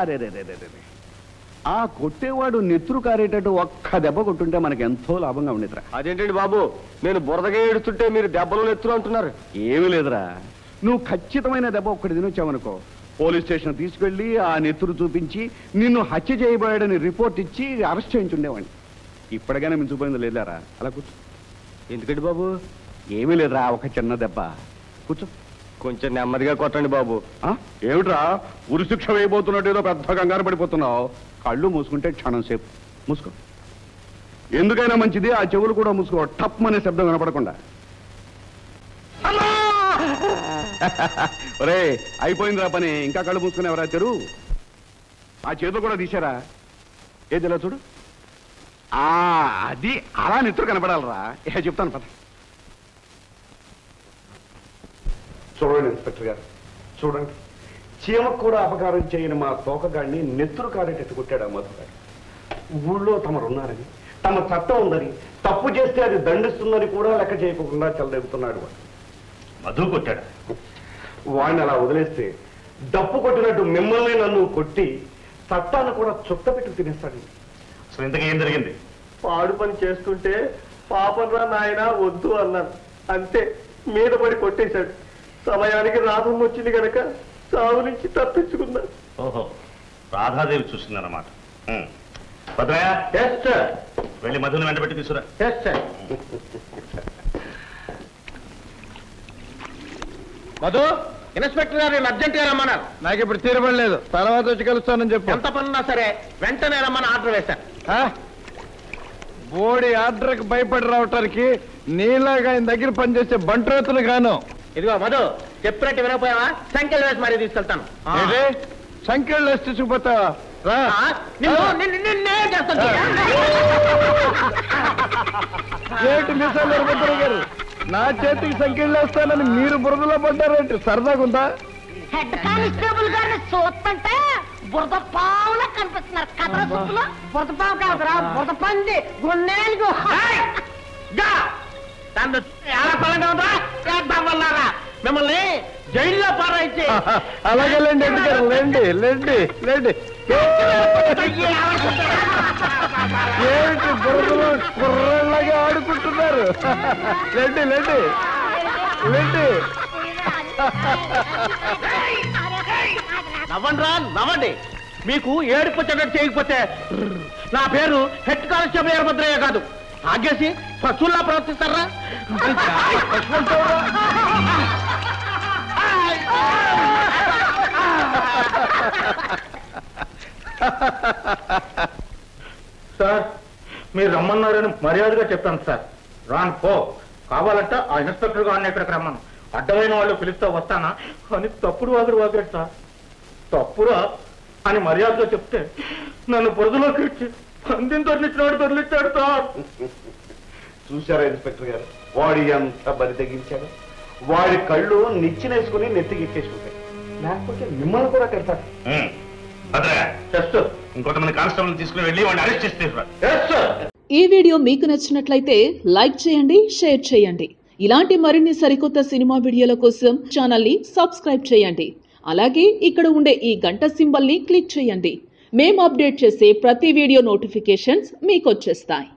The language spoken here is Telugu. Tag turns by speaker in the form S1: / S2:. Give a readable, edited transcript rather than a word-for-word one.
S1: అరే రే రే రే రే. ఆ కొట్టేవాడు నెత్తురు కారేటట్టు ఒక్క దెబ్బ కొట్టుంటే మనకి ఎంతో లాభంగా ఉండేదిరా.
S2: అదేంటండి బాబు, నేను బురదగా ఏడుస్తుంటే మీరు దెబ్బలు నెత్తురు అంటున్నారు.
S1: ఏమీ లేదురా, నువ్వు ఖచ్చితమైన దెబ్బ ఒక్కటి తినొచ్చావనుకో, పోలీస్ స్టేషన్ తీసుకెళ్లి ఆ నెత్తురు చూపించి నిన్ను హత్య చేయబోయాడని రిపోర్ట్ ఇచ్చి అరెస్ట్ చేయించుండేవాడిని. ఇప్పటికైనా మేము చూపింది లేదారా? అలా కూర్చో.
S2: ఎందుకండి బాబు?
S1: ఏమీ లేదురా, ఒక చిన్న దెబ్బ. కూర్చో.
S2: కొంచెం నెమ్మదిగా కొట్టండి బాబు.
S1: ఏమిట్రా ఉరిశిక్ష వేయబోతున్నట్టు ఏదో పెద్ద కంగారు పడిపోతున్నావు? కళ్ళు మూసుకుంటే క్షణం సేపు మూసుకో. ఎందుకైనా మంచిది ఆ చెవులు కూడా మూసుకో, టప్ అనే శబ్దం వినపడకుండా. ఒరే అయిపోయిందిరా పని, ఇంకా కళ్ళు మూసుకుని ఎవరా తెరు. ఆ చేతులు కూడా తీశారా? ఏది ఇలా చూడు. అది అలా నెత్తురు కనపడాలరా. చెప్తాను పద. చూడండి ఇన్స్పెక్టర్ గారు, చూడండి, చీమకు కూడా అపకారం చేయని మా తోకగాడిని నెత్తురు కారేటట్టు కొట్టాడు ఆ మధుగాడు. ఊళ్ళో తమరున్నారని, తమ చట్టం ఉందని, తప్పు చేస్తే అది దండిస్తుందని కూడా లెక్క చేయకుండా చెలదెగుతున్నాడు వాడు.
S3: మధు కొట్టాడు.
S1: వాడిని అలా వదిలేస్తే డప్పు కొట్టినట్టు మిమ్మల్ని నన్ను కొట్టి చట్టాన్ని కూడా చుట్టపెట్టు తినేస్తాడు.
S3: అసలు ఇంతకీ ఏం జరిగింది?
S2: పాడు పని చేస్తుంటే పాపంరా నాయన వద్దు అన్నాను, అంతే మీద పడి కొట్టేశాడు. సమయానికి రాధం వచ్చింది కనుక సాగు నుంచి తప్పించుకున్నాను.
S3: ఓహో, రాధాదేవి చూసిందన్నమాట. భద్రయ్య, వెళ్ళి మధుని వెంటబెట్టి తీసుకురా.
S2: మధు, ఇన్స్పెక్టర్ గారు అర్జెంట్ గా రమ్మన్నారు.
S1: నాకు ఇప్పుడు తీరబడలేదు, తర్వాత వచ్చి కలుస్తానని చెప్పు.
S2: ఎంత పనున్నా సరే వెంటనే రమ్మని ఆర్డర్ వేశాను.
S1: బోడి ఆర్డర్కి భయపడి రావటానికి నీలాగా ఆయన దగ్గర పనిచేసే బంట్రోతులు గాను.
S2: ఇదిగో మధు, చెప్పినట్టు వినకపోయావా? సంఖ్యలు వేసి మరీ తీసుకెళ్తాను.
S1: సంఖ్యలు వేసి తీసుకుపోతావా? ఏంటి మిసాలు భద్ర గారు, నా చేతికి సంఖ్యలు వేస్తానని మీరు బురదలో పడ్డారేంటి? సరదాగా ఉందా?
S4: హెడ్ కానిస్టేబుల్ గారిని చూస్తుంటే బురద పావులా కనిపిస్తున్నారు. కథల సుప్పులో బురద పావు కాదురా, బురద పంది గుండెలు.
S2: మిమ్మల్ని జైల్లో పారాయించి.
S1: అలాగే లేండి లేండి లేండి లేండి. ఏంటి బురదలో కుర్రలాగా ఆడుకుంటున్నారు? లేండి లేండి లేండి.
S2: నవ్వండి రా, నవ్వండి. మీకు ఏడుపు వచ్చేటట్టు చేయకపోతే నా పేరు హెడ్ కానిస్టేబుల్ వీరభద్రయ్య కాదు. ఆగేసి పశువుల్లా ప్రవర్తిస్తారా?
S3: సార్, మీరు రమ్మన్నారని మర్యాదగా చెప్పాను సార్. రాను పో, కావాలంటే ఆ ఇన్స్పెక్టర్ గారిని ఇక్కడికి రమ్మను. అడ్డమైన వాళ్ళు పిలుస్తూ వస్తానా అని తప్పుడు వాగాడు సార్. తప్పురా అని మర్యాదగా చెప్తే నన్ను బురదలోకి ఇచ్చి పందిని తొలిచాడు సార్.
S1: చూశారా ఇన్స్పెక్టర్ గారు, వాడి ఎంత బరి తెగించాడు. వాడి కళ్ళు నిచ్చినేసుకుని నెత్తికెక్కేసుకుంటాయి, లేకపోతే మిమ్మల్ని కూడా కడతాడు.
S3: ఇంకొంతమంది కానిస్టేబుల్ తీసుకుని వెళ్ళి వాడిని అరెస్ట్ చేస్తే.
S5: ఈ వీడియో మీకు నచ్చినట్లయితే లైక్ చేయండి, షేర్ చేయండి. ఇలాంటి మరిన్ని సరికొత్త సినిమా వీడియోల కోసం ఛానల్ ని సబ్స్క్రైబ్ చేయండి. అలాగే ఇక్కడ ఉండే ఈ గంట సింబల్ ని క్లిక్ చేయండి. మేము అప్డేట్ చేసే ప్రతి వీడియో నోటిఫికేషన్స్ మీకు వచ్చేస్తాయి.